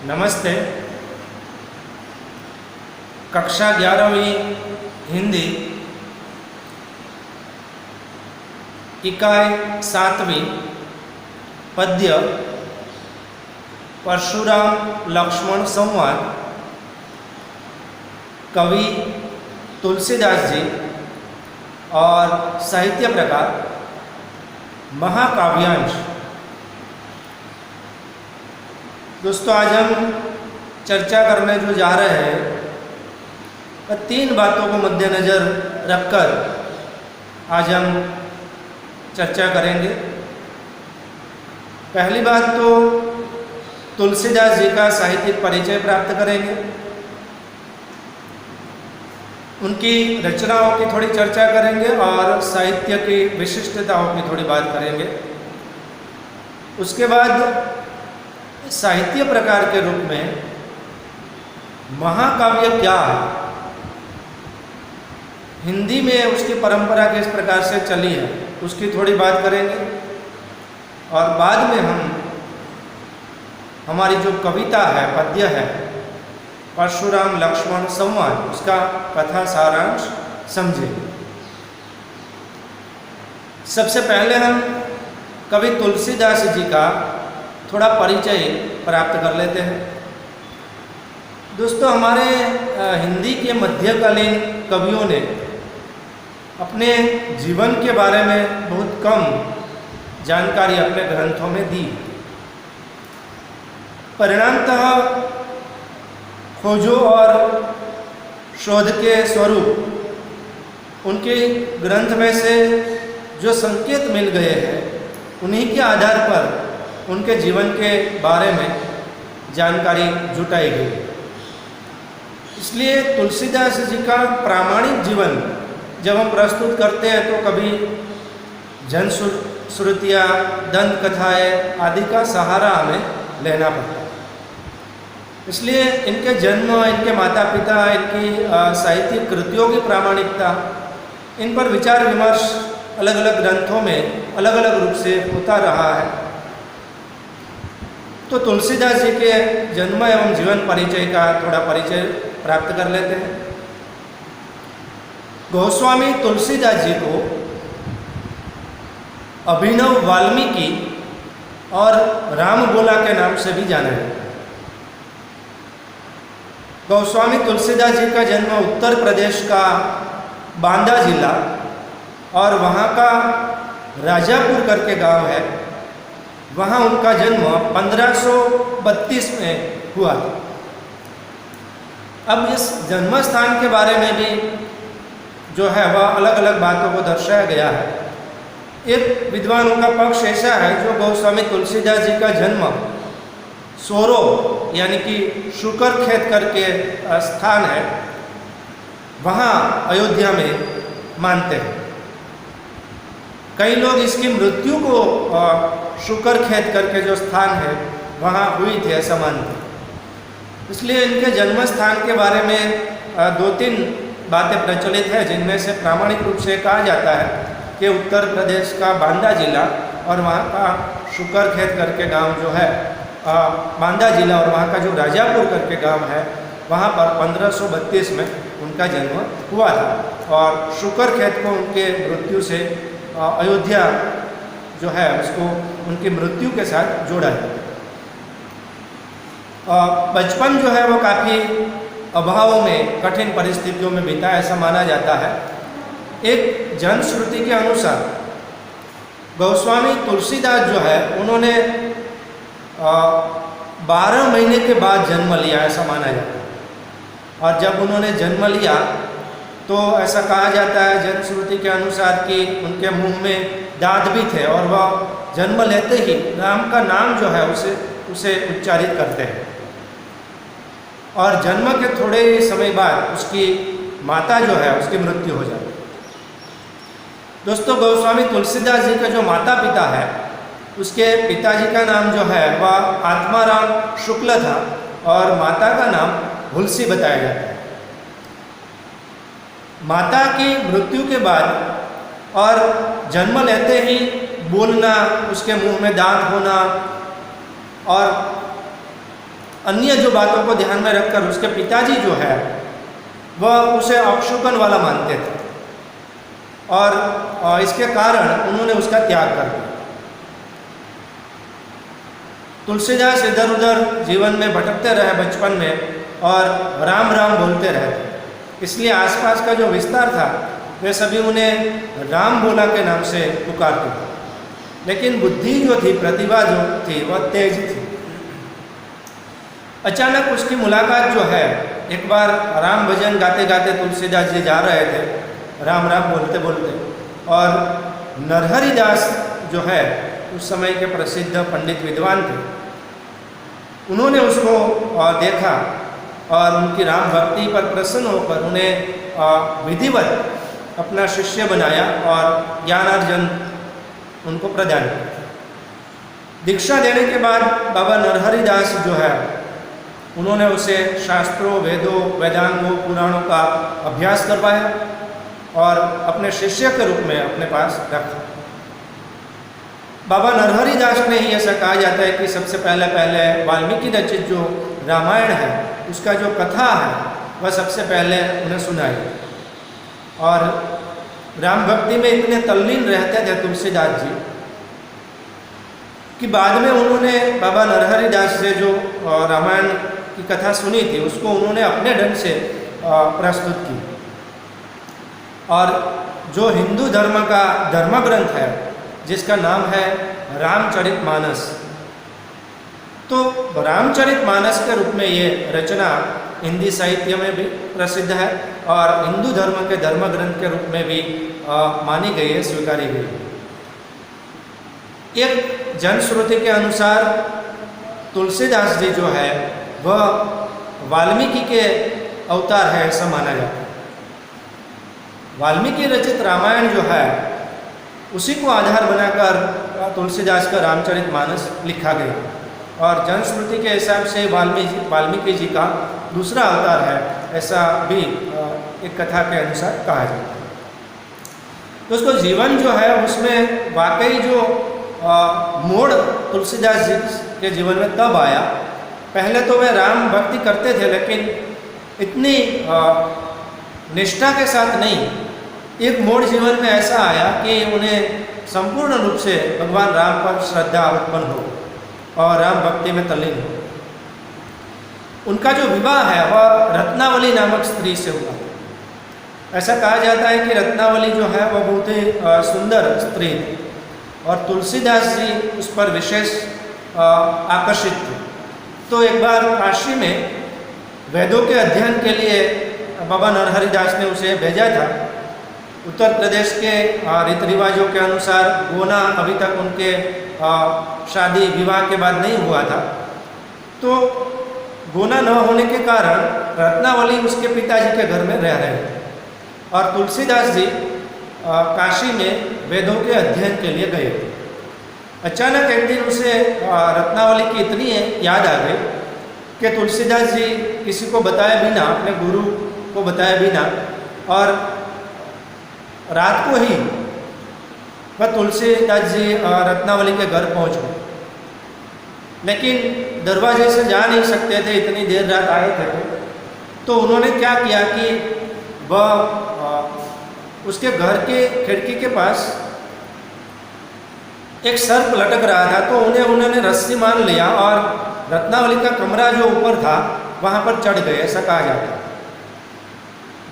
नमस्ते। कक्षा 11वीं हिंदी इकाई 7वीं पद्य परशुराम लक्ष्मण संवाद कवि तुलसीदास जी और साहित्य प्रकार महाकाव्यांश। दोस्तों, आज हम चर्चा करने जो जा रहे हैं वह 3 बातों को मद्देनज़र रखकर आज हम चर्चा करेंगे। पहली बात तो तुलसीदास जी का साहित्यिक परिचय प्राप्त करेंगे, उनकी रचनाओं की थोड़ी चर्चा करेंगे और साहित्य की विशिष्टताओं की थोड़ी बात करेंगे। उसके बाद साहित्य प्रकार के रूप में महाकाव्य क्या है, हिंदी में उसकी परंपरा किस प्रकार से चली है, उसकी थोड़ी बात करेंगे। और बाद में हम हमारी जो कविता है, पद्य है परशुराम लक्ष्मण संवाद, उसका कथा सारांश समझेंगे। सबसे पहले हम कवि तुलसीदास जी का थोड़ा परिचय प्राप्त कर लेते हैं। दोस्तों, हमारे हिंदी के मध्यकालीन कवियों ने अपने जीवन के बारे में बहुत कम जानकारी अपने ग्रंथों में दी। परिणामतः खोजों और शोध के स्वरूप उनके ग्रंथ में से जो संकेत मिल गए हैं, उन्हीं के आधार पर उनके जीवन के बारे में जानकारी जुटाई गई। इसलिए तुलसीदास जी का प्रामाणिक जीवन जब हम प्रस्तुत करते हैं तो कभी जन श्रुतियाँ, दंत कथाएँ आदि का सहारा हमें लेना पड़ता है। इसलिए इनके जन्म, इनके माता पिता, इनकी साहित्यिक कृतियों की प्रामाणिकता, इन पर विचार विमर्श अलग अलग ग्रंथों में अलग अलग रूप से होता रहा है। तो तुलसीदास जी के जन्म एवं जीवन परिचय का थोड़ा परिचय प्राप्त कर लेते हैं। गोस्वामी तुलसीदास जी को अभिनव वाल्मीकि और राम बोला के नाम से भी जाना जाता है। गोस्वामी तुलसीदास जी का जन्म उत्तर प्रदेश का बांदा जिला और वहाँ का राजापुर करके गांव है, वहाँ उनका जन्म 1532 में हुआ था। अब इस जन्म स्थान के बारे में भी जो है वह अलग अलग बातों को दर्शाया गया है। एक विद्वानों का पक्ष ऐसा है जो गोस्वामी तुलसीदास जी का जन्म सोरो यानी कि शुकर खेत करके स्थान है, वहाँ अयोध्या में मानते हैं। कई लोग इसकी मृत्यु को शुकर खेत करके जो स्थान है वहाँ हुई थी ऐसा मानते हैं। इसलिए इनके जन्म स्थान के बारे में 2-3 बातें प्रचलित है, जिनमें से प्रामाणिक रूप से कहा जाता है कि उत्तर प्रदेश का बांदा जिला और वहाँ का शुकर खेत करके गांव जो है बांदा जिला और वहाँ का जो राजापुर करके गांव है, वहाँ पर 1532 में उनका जन्म हुआ था और शुकर खेत को उनके मृत्यु से अयोध्या जो है उसको उनकी मृत्यु के साथ जोड़ा है। बचपन जो है वो काफ़ी अभावों में, कठिन परिस्थितियों में बीता ऐसा माना जाता है। एक जनश्रुति के अनुसार गोस्वामी तुलसीदास जो है उन्होंने 12 महीने के बाद जन्म लिया ऐसा माना जाता है। और जब उन्होंने जन्म लिया तो ऐसा कहा जाता है जनश्रुति के अनुसार कि उनके मुंह में दांत भी थे और वह जन्म लेते ही राम का नाम जो है उसे उच्चारित करते हैं। और जन्म के थोड़े समय बाद उसकी माता जो है उसकी मृत्यु हो जाती है। दोस्तों, गोस्वामी तुलसीदास जी के जो माता पिता है उसके पिताजी का नाम जो है वह आत्माराम शुक्ल था और माता का नाम हुलसी बताया जाता है। माता की मृत्यु के बाद और जन्म लेते ही बोलना, उसके मुंह में दांत होना और अन्य जो बातों को ध्यान में रखकर उसके पिताजी जो है वह उसे अपशकुन वाला मानते थे और इसके कारण उन्होंने उसका त्याग कर दिया। तुलसीदास इधर उधर जीवन में भटकते रहे बचपन में और राम राम बोलते रहे, इसलिए आसपास का जो विस्तार था वे सभी उन्हें राम भोला के नाम से पुकारते थे। लेकिन बुद्धि जो थी, प्रतिभा जो थी, वह तेज थी। अचानक उसकी मुलाकात जो है, एक बार राम भजन गाते गाते तुलसीदास जी जा रहे थे राम राम बोलते बोलते, और नरहरि दास जो है उस समय के प्रसिद्ध पंडित विद्वान थे, उन्होंने उसको देखा और उनकी राम भक्ति पर प्रसन्न होकर उन्हें विधिवत अपना शिष्य बनाया और ज्ञानार्जन उनको प्रदान किया। दीक्षा देने के बाद बाबा नरहरि दास जो है उन्होंने उसे शास्त्रों, वेदों, वेदांगों, पुराणों का अभ्यास करवाया और अपने शिष्य के रूप में अपने पास रखा। बाबा नरहरि दास ने ही ऐसा कहा जाता है कि सबसे पहले वाल्मीकि रचित जो रामायण है उसका जो कथा है वह सबसे पहले उन्हें सुनाई। और राम भक्ति में इतने तल्लीन रहते थे तुलसीदास जी कि बाद में उन्होंने बाबा नरहरि दास से जो रामायण की कथा सुनी थी उसको उन्होंने अपने ढंग से प्रस्तुत की। और जो हिंदू धर्म का धर्म ग्रंथ है जिसका नाम है रामचरितमानस, तो रामचरितमानस के रूप में ये रचना हिंदी साहित्य में भी प्रसिद्ध है और हिंदू धर्म के धर्म ग्रंथ के रूप में भी मानी गई है, स्वीकारी गई है। एक जनश्रुति के अनुसार तुलसीदास जी जो है वह वाल्मीकि के अवतार है, ऐसा माना जाता है। वाल्मीकि रचित रामायण जो है उसी को आधार बनाकर तुलसीदास का रामचरितमानस लिखा गया और जनश्रुति के हिसाब से वाल्मीकि जी का दूसरा अवतार है, ऐसा भी एक कथा के अनुसार कहा जाता है। तो उसको जीवन जो है उसमें वाकई जो मोड़ तुलसीदास जी के जीवन में तब आया। पहले तो वे राम भक्ति करते थे लेकिन इतनी निष्ठा के साथ नहीं। एक मोड़ जीवन में ऐसा आया कि उन्हें संपूर्ण रूप से भगवान राम पर श्रद्धा उत्पन्न हो और राम भक्ति में तल्लीन हो। उनका जो विवाह है वह रत्नावली नामक स्त्री से हुआ। ऐसा कहा जाता है कि रत्नावली जो है वह बहुत ही सुंदर स्त्री थी और तुलसीदास जी उस पर विशेष आकर्षित थे। तो एक बार काशी में वेदों के अध्ययन के लिए बाबा नरहरि दास ने उसे भेजा था। उत्तर प्रदेश के रीति रिवाजों के अनुसार गोना अभी तक उनके शादी विवाह के बाद नहीं हुआ था, तो गोना न होने के कारण रत्नावली उसके पिताजी के घर में रह रहे थे और तुलसीदास जी काशी में वेदों के अध्ययन के लिए गए। अचानक एक दिन उसे रत्नावली की इतनी याद आ गई कि तुलसीदास जी किसी को बताए बिना, अपने गुरु को बताए बिना, और रात को ही वह तुलसीदास जी रत्नावली के घर पहुंच गए। लेकिन दरवाजे से जा नहीं सकते थे, इतनी देर रात आए थे, तो उन्होंने क्या किया कि वह उसके घर के खिड़की के पास एक सर्प लटक रहा था, तो उन्होंने रस्सी मान लिया और रत्नावली का कमरा जो ऊपर था वहाँ पर चढ़ गए, ऐसा कहा जाता है।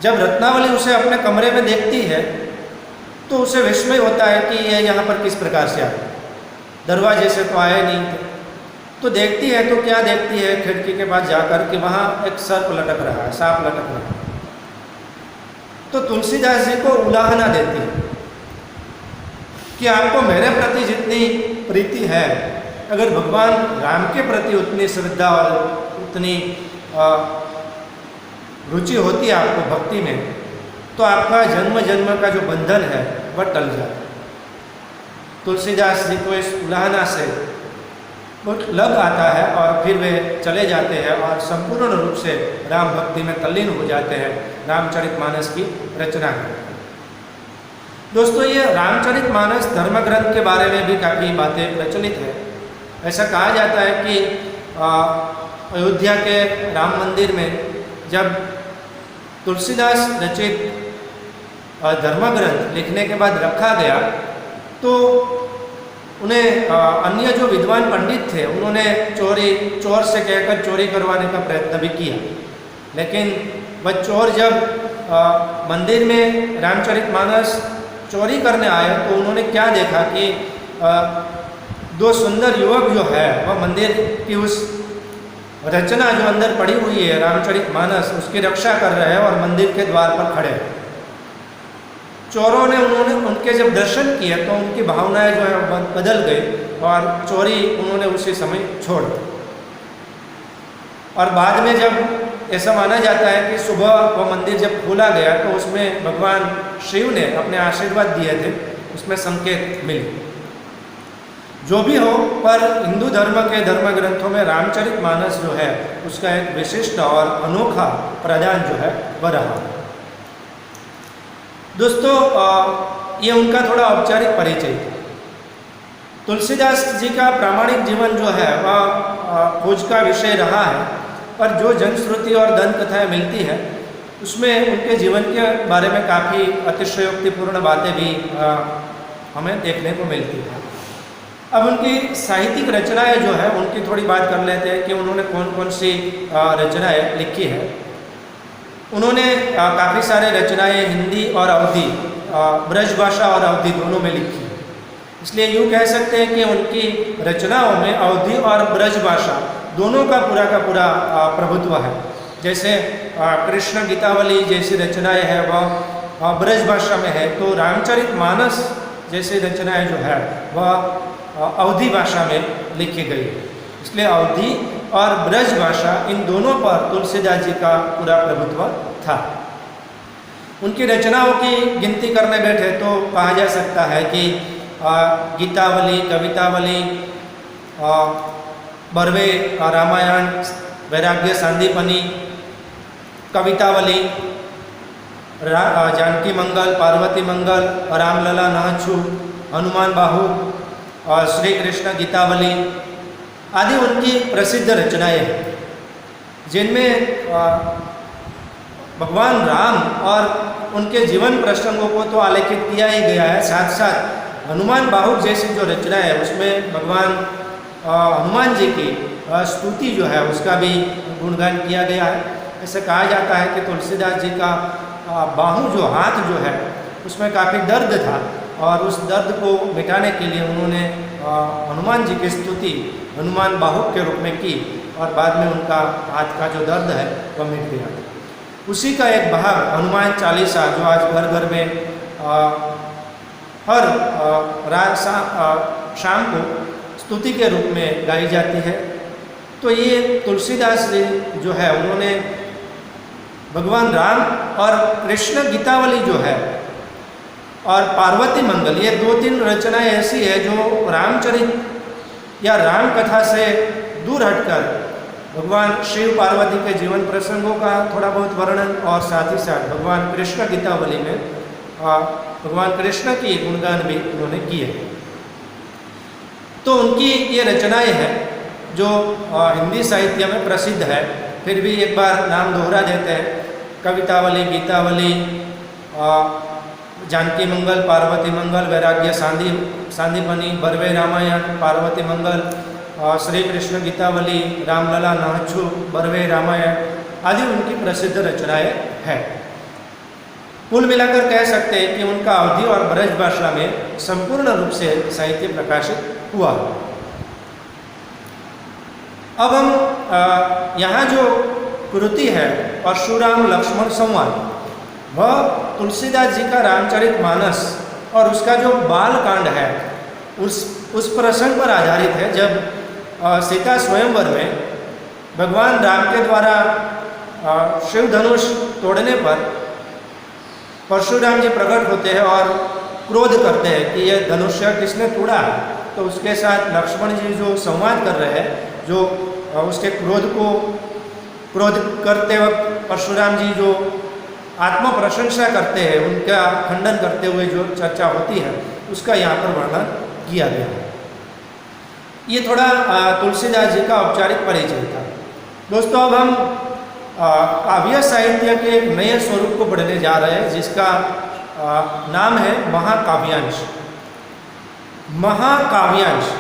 जब रत्नावली उसे अपने कमरे में देखती है तो उसे विस्मय होता है कि ये यहाँ पर किस प्रकार से आया, दरवाजे से तो आए नहीं थे। तो देखती है तो क्या देखती है, खिड़की के पास जाकर कि वहाँ एक सर्प लटक रहा है, सांप लटक रहा है। तो तुलसीदास जी को उलाहना देती है कि आपको मेरे प्रति जितनी प्रीति है, अगर भगवान राम के प्रति उतनी श्रद्धा और उतनी रुचि होती है आपको भक्ति में, तो आपका जन्म जन्म का जो बंधन है वह टल जाता है। तुलसीदास जी को इस उलाहना से बहुत लग आता है और फिर वे चले जाते हैं और संपूर्ण रूप से राम भक्ति में तल्लीन हो जाते हैं, रामचरितमानस की रचना करते हैं। दोस्तों, ये रामचरितमानस धर्म ग्रंथ के बारे में भी काफ़ी बातें प्रचलित है। ऐसा कहा जाता है कि अयोध्या के राम मंदिर में जब तुलसीदास रचित धर्मग्रंथ लिखने के बाद रखा गया तो उन्हें अन्य जो विद्वान पंडित थे उन्होंने चोर से कहकर चोरी करवाने का प्रयत्न भी किया, लेकिन वह चोर जब मंदिर में रामचरितमानस चोरी करने आए तो उन्होंने क्या देखा कि दो सुंदर युवक जो है वह मंदिर की उस रचना जो अंदर पड़ी हुई है रामचरितमानस उसकी रक्षा कर रहे हैं और मंदिर के द्वार पर खड़े हैं। चोरों ने उनके जब दर्शन किए तो उनकी भावनाएं जो है बदल गई और चोरी उन्होंने उसी समय छोड़ दी। और बाद में जब ऐसा माना जाता है कि सुबह वह मंदिर जब खोला गया तो उसमें भगवान शिव ने अपने आशीर्वाद दिए थे, उसमें संकेत मिले। जो भी हो, पर हिंदू धर्म के धर्म ग्रंथों में रामचरितमानस जो है उसका एक विशिष्ट और अनोखा प्रदान जो है वह रहा। दोस्तों, ये उनका थोड़ा औपचारिक परिचय था। तुलसीदास जी का प्रामाणिक जीवन जो है वह खोज का विषय रहा है, पर जो जनश्रुति और दंत कथाएँ मिलती हैं उसमें उनके जीवन के बारे में काफ़ी अतिशयोक्तिपूर्ण बातें भी हमें देखने को मिलती हैं। अब उनकी साहित्यिक रचनाएं जो है उनकी थोड़ी बात कर लेते हैं कि उन्होंने कौन कौन सी रचनाएं लिखी है। उन्होंने काफ़ी सारे रचनाएं हिंदी और अवधी, ब्रज भाषा और अवधी दोनों में लिखी है। इसलिए यूँ कह सकते हैं कि उनकी रचनाओं में अवधी और ब्रज भाषा दोनों का पूरा प्रभुत्व है। जैसे कृष्ण गीतावली जैसी रचनाएं हैं वह ब्रज भाषा में है, तो रामचरितमानस जैसी रचनाएं जो है वह अवधी भाषा में लिखी गई है। इसलिए अवधी और ब्रज भाषा इन दोनों पर तुलसीदास जी का पूरा प्रभुत्व था। उनकी रचनाओं की गिनती करने बैठे तो कहा जा सकता है कि गीतावली, कवितावली, बरवे, रामायण, वैराग्य सांदीपनी, कवितावली, जानकी मंगल, पार्वती मंगल, रामलला नहछु, हनुमान बाहु और श्री कृष्ण गीतावली आदि उनकी प्रसिद्ध रचनाएं हैं, जिनमें भगवान राम और उनके जीवन प्रसंगों को तो आलेखित किया ही गया है, साथ साथ हनुमान बाहुक जैसी जो रचना है उसमें भगवान हनुमान जी की स्तुति जो है उसका भी गुणगान किया गया है। ऐसे कहा जाता है कि तुलसीदास जी का बाहु जो हाथ जो है उसमें काफ़ी दर्द था और उस दर्द को मिटाने के लिए उन्होंने हनुमान जी की स्तुति हनुमान बाहुक के रूप में की और बाद में उनका हाथ का जो दर्द है वह मिट गया। उसी का एक भाग हनुमान चालीसा जो आज घर घर में हर रात शाम को स्तुति के रूप में गाई जाती है। तो ये तुलसीदास जी जो है उन्होंने भगवान राम और कृष्ण गीतावली जो है और पार्वती मंगल, ये 2-3 रचनाएं ऐसी है जो रामचरित या राम कथा से दूर हटकर भगवान शिव पार्वती के जीवन प्रसंगों का थोड़ा बहुत वर्णन और साथ ही साथ भगवान कृष्ण गीतावली में भगवान कृष्ण की गुणगान भी उन्होंने किए। तो उनकी ये रचनाएं हैं जो हिंदी साहित्य में प्रसिद्ध है। फिर भी एक बार नाम दोहरा देते हैं। कवितावली, गीतावली, जानकी मंगल, पार्वती मंगल, वैराग्य सांदीपनी, बरवे रामायण, पार्वती मंगल, श्री कृष्ण गीतावली, रामलला नहछु, बरवे रामायण आदि उनकी प्रसिद्ध रचनाएं हैं। कुल मिलाकर कह सकते हैं कि उनका अवधी और ब्रज भाषा में संपूर्ण रूप से साहित्य प्रकाशित हुआ। अब हम यहाँ जो कृति है परशुराम लक्ष्मण संवाद, वह तुलसीदास जी का रामचरितमानस और उसका जो बाल कांड है उस प्रसंग पर आधारित है, जब सीता स्वयंवर में भगवान राम के द्वारा शिव धनुष तोड़ने पर परशुराम जी प्रकट होते हैं और क्रोध करते हैं कि यह धनुष्य किसने तोड़ा है। तो उसके साथ लक्ष्मण जी जो संवाद कर रहे हैं, जो उसके क्रोध करते वक्त परशुराम जी जो आत्म प्रशंसा करते हैं, उनका खंडन करते हुए जो चर्चा होती है उसका यहाँ पर वर्णन किया गया है। ये थोड़ा तुलसीदास जी का औपचारिक परिचय था। दोस्तों अब हम काव्य साहित्य के एक नए स्वरूप को पढ़ने जा रहे हैं जिसका नाम है महाकाव्यांश। महाकाव्यांश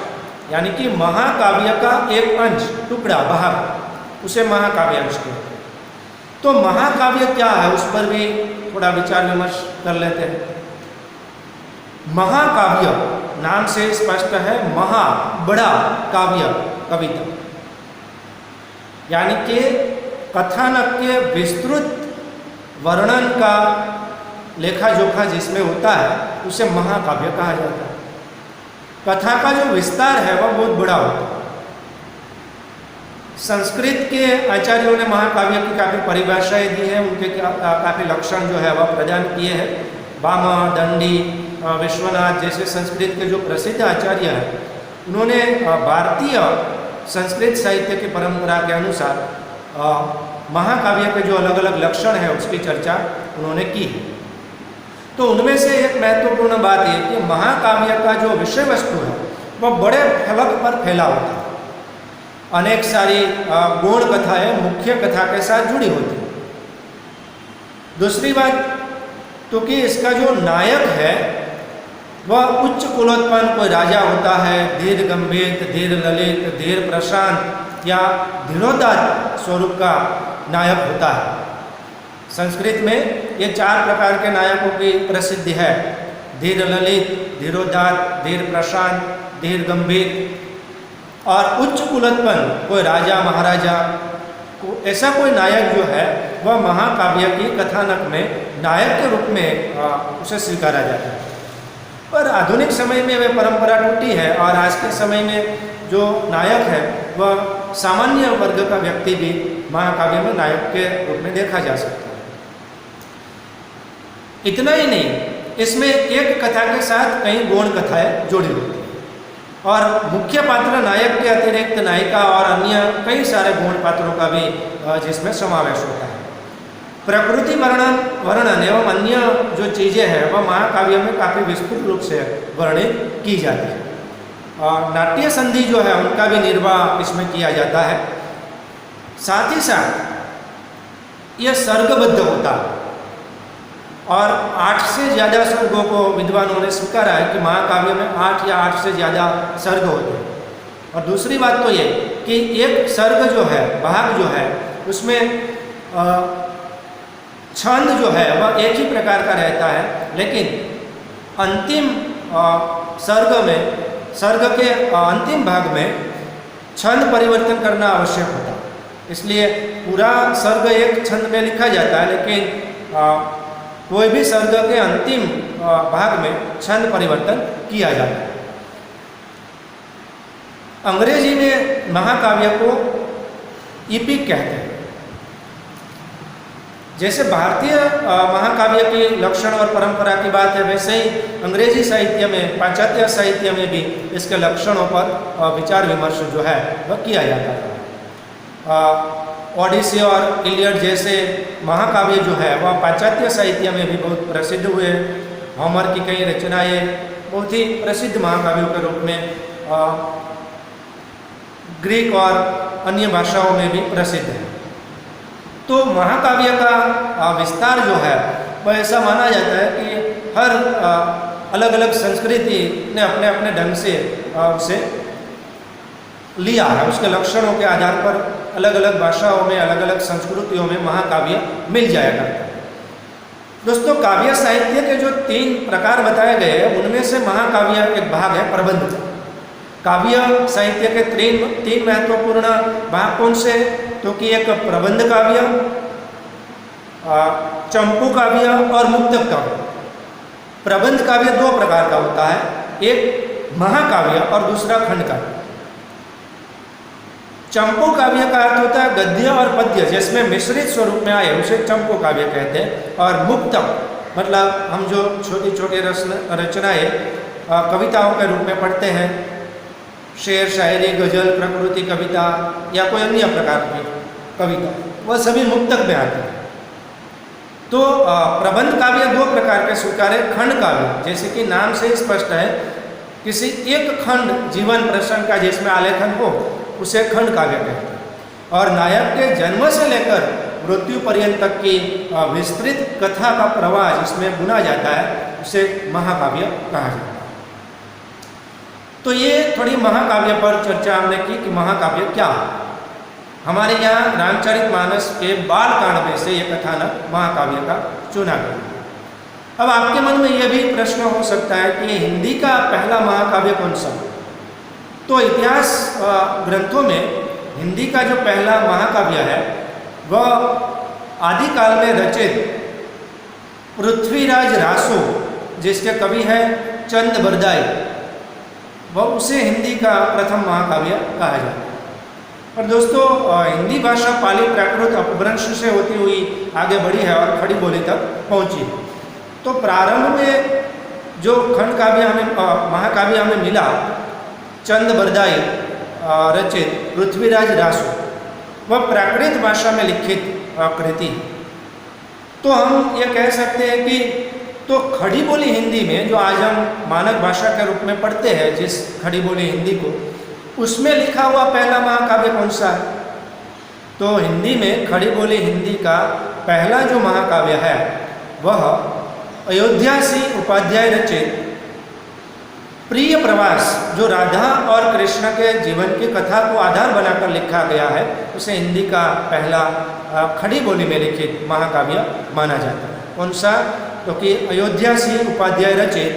यानी कि महाकाव्य का एक अंश, टुकड़ा, भाग, उसे महाकाव्यांश कहते हैं। तो महाकाव्य क्या है उस पर भी थोड़ा विचार विमर्श कर लेते हैं। महाकाव्य नाम से स्पष्ट है, महा बड़ा, काव्य कविता, यानी कि कथानक के विस्तृत वर्णन का लेखा जोखा जिसमें होता है उसे महाकाव्य कहा जाता है। कथा का जो विस्तार है वह बहुत बड़ा होता है। संस्कृत के आचार्यों ने महाकाव्य की काफ़ी परिभाषाएं दी हैं, उनके काफ़ी लक्षण जो है वह प्रदान किए हैं। भामा, दंडी, विश्वनाथ जैसे संस्कृत के जो प्रसिद्ध आचार्य हैं उन्होंने भारतीय संस्कृत साहित्य की परंपरा के अनुसार महाकाव्य के जो अलग अलग लक्षण हैं उसकी चर्चा उन्होंने की है। तो उनमें से एक महत्वपूर्ण बात यह कि महाकाव्य का जो विषय वस्तु है वह बड़े फलक पर फैला होता है। अनेक सारी गौण कथाएं मुख्य कथा के साथ जुड़ी होती हैं। दूसरी बात तो कि इसका जो नायक है वह उच्च कुलोत्पन्न कोई राजा होता है, धीर गंभीर, धीर ललित, धीर प्रशांत या धीरोदात्त स्वरूप का नायक होता है। संस्कृत में ये 4 प्रकार के नायकों की प्रसिद्धि है: धीर ललित, धीरोदात्त, धीर प्रशांत, धीर गंभीर। और उच्च कुलोत्पन्न कोई राजा महाराजा ऐसा कोई नायक जो है वह महाकाव्य की कथानक में नायक के रूप में उसे स्वीकारा जाता है। पर आधुनिक समय में वह परंपरा टूटी है और आज के समय में जो नायक है वह सामान्य वर्ग का व्यक्ति भी महाकाव्य में नायक के रूप में देखा जा सकता है। इतना ही नहीं, इसमें एक कथा के साथ कई गौण कथाएं जुड़ी होती हैं और मुख्य पात्र नायक के अतिरिक्त नायिका और अन्य कई सारे गौण पात्रों का भी जिसमें समावेश होता है। प्रकृति वर्णन एवं अन्य जो चीज़ें हैं वह महाकाव्य में काफ़ी विस्तृत रूप से वर्णित की जाती है। और नाट्य संधि जो है उनका भी निर्वाह इसमें किया जाता है। साथ ही साथ यह सर्गबद्ध होता है और 8 से ज़्यादा सर्गों को विद्वानों ने स्वीकारा है कि महाकाव्य में 8 या 8 से ज़्यादा सर्ग होते हैं। और दूसरी बात तो ये कि एक सर्ग जो है, भाग जो है, उसमें छंद जो है वह एक ही प्रकार का रहता है, लेकिन अंतिम सर्ग के अंतिम भाग में छंद परिवर्तन करना आवश्यक होता है। इसलिए पूरा सर्ग एक छंद में लिखा जाता है, लेकिन कोई भी सर्ग के अंतिम भाग में छंद परिवर्तन किया जाता है। अंग्रेजी में महाकाव्य को ईपिक कहते हैं। जैसे भारतीय महाकाव्य की लक्षण और परंपरा की बात है, वैसे ही अंग्रेजी साहित्य में, पाश्चात्य साहित्य में भी इसके लक्षणों पर विचार विमर्श जो है वह किया जाता है। ओडिसी और इलियड जैसे महाकाव्य जो है वह पाश्चात्य साहित्य में भी बहुत प्रसिद्ध हुए। होमर की कई रचनाएं बहुत ही प्रसिद्ध महाकाव्यों के रूप में ग्रीक और अन्य भाषाओं में भी प्रसिद्ध है। तो महाकाव्य का विस्तार जो है वह ऐसा माना जाता है कि हर अलग अलग संस्कृति ने अपने अपने ढंग से उसे लिया है। उसके लक्षणों के आधार पर अलग अलग भाषाओं में, अलग अलग संस्कृतियों में महाकाव्य मिल जाया करता है। दोस्तों, काव्य साहित्य के जो 3 प्रकार बताए गए हैं उनमें से महाकाव्य एक भाग है प्रबंध। काव्य साहित्य के 3 महत्वपूर्ण भाग कौन से? तो कि एक प्रबंध काव्य, चंपू काव्य और मुक्तक काव्य। प्रबंध काव्य 2 प्रकार का होता है, एक महाकाव्य और दूसरा खंड काव्य। चंपू काव्य का अर्थ होता है गद्य और पद्य जिसमें मिश्रित स्वरूप में आए उसे चंपू काव्य कहते हैं। और मुक्तक मतलब हम जो छोटी छोटी रचनाएं कविताओं के रूप में पढ़ते हैं, शेर, शायरी, गजल, प्रकृति कविता या कोई अन्य प्रकार की कविता, वह सभी मुक्तक में आते हैं। तो प्रबंध काव्य 2 प्रकार के स्वीकार है। खंड काव्य, जैसे कि नाम से स्पष्ट है, किसी एक खंड जीवन प्रसंग का जिसमें आलेखन हो उसे खंड काव्य कहते हैं। और नायक के जन्म से लेकर मृत्यु पर्यंत तक की विस्तृत कथा का प्रवाह जिसमें बुना जाता है उसे महाकाव्य कहा जाता है। तो ये थोड़ी महाकाव्य पर चर्चा हमने की कि महाकाव्य क्या है। हमारे यहाँ रामचरितमानस के बाल कांड में से ये कथानक महाकाव्य का चुना गया। अब आपके मन में यह भी प्रश्न हो सकता है कि हिंदी का पहला महाकाव्य कौन सा? तो इतिहास ग्रंथों में हिंदी का जो पहला महाकाव्य है वह आदिकाल में रचित पृथ्वीराज रासो जिसके कवि हैं चंद बरदाई, वह उसे हिंदी का प्रथम महाकाव्य कहा जाता है। और दोस्तों हिंदी भाषा पाली प्राकृत अपभ्रंश से होती हुई आगे बढ़ी है और खड़ी बोली तक पहुंची है। तो प्रारंभ में जो खंड काव्य हमें महाकाव्य हमें मिला चंद बरदाई रचित पृथ्वीराज रासो, वह प्राकृत भाषा में लिखित कृति है। तो हम ये कह सकते हैं कि तो खड़ी बोली हिंदी में जो आज हम मानक भाषा के रूप में पढ़ते हैं, जिस खड़ी बोली हिंदी को, उसमें लिखा हुआ पहला महाकाव्य कौन सा है? तो हिंदी में खड़ी बोली हिंदी का पहला जो महाकाव्य है वह अयोध्यासी उपाध्याय रचित प्रिय प्रवास, जो राधा और कृष्ण के जीवन की कथा को आधार बनाकर लिखा गया है, उसे हिंदी का पहला खड़ी बोली में लिखित महाकाव्य माना जाता है। कौन सा? तो कि अयोध्यासी उपाध्याय रचित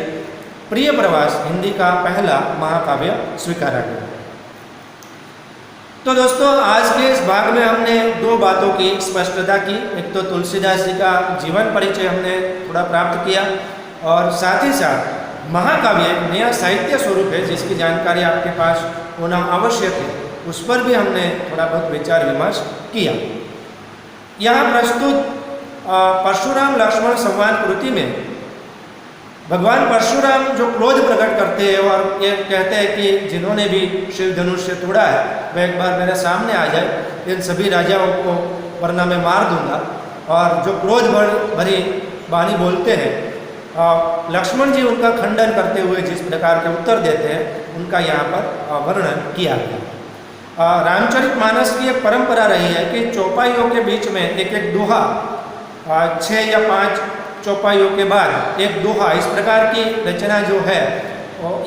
प्रिय प्रवास हिंदी का पहला महाकाव्य स्वीकारा गया। तो दोस्तों आज के इस भाग में हमने दो बातों की स्पष्टता की। एक तो तुलसीदास जी का जीवन परिचय हमने थोड़ा प्राप्त किया और साथ ही साथ महाकाव्य एक नया साहित्य स्वरूप है जिसकी जानकारी आपके पास होना आवश्यक है, उस पर भी हमने थोड़ा बहुत विचार विमर्श किया। यहाँ प्रस्तुत परशुराम लक्ष्मण संवाद कृति में भगवान परशुराम जो क्रोध प्रकट करते हैं और ये कहते हैं कि जिन्होंने भी शिव धनुष से तोड़ा है वह एक बार मेरे सामने आ जाए, इन सभी राजाओं को वरना मैं मार दूंगा। और जो क्रोध भरी वाणी बोलते हैं, लक्ष्मण जी उनका खंडन करते हुए जिस प्रकार के उत्तर देते हैं उनका यहाँ पर वर्णन किया गया। रामचरितमानस की एक परंपरा रही है कि चौपाइयों के बीच में एक एक दोहा, 6 या 5 चौपाइयों के बाद एक दोहा, इस प्रकार की रचना जो है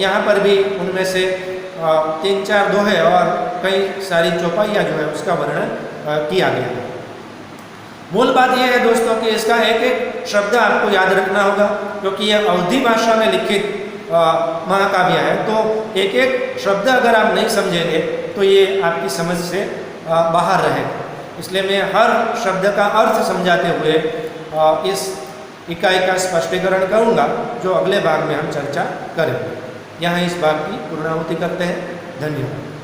यहाँ पर भी उनमें से 3-4 दोहे और कई सारी चौपाइयाँ जो है उसका वर्णन किया गया है। मूल बात यह है दोस्तों कि इसका एक एक शब्द आपको याद रखना होगा, क्योंकि यह अवधी भाषा में लिखित महाकाव्य है। तो एक एक शब्द अगर आप नहीं समझेंगे तो ये आपकी समझ से बाहर रहेगा। इसलिए मैं हर शब्द का अर्थ समझाते हुए इस इकाई का स्पष्टीकरण करूँगा जो अगले भाग में हम चर्चा करेंगे। यहाँ इस भाग की पूर्णाहुति करते हैं। धन्यवाद।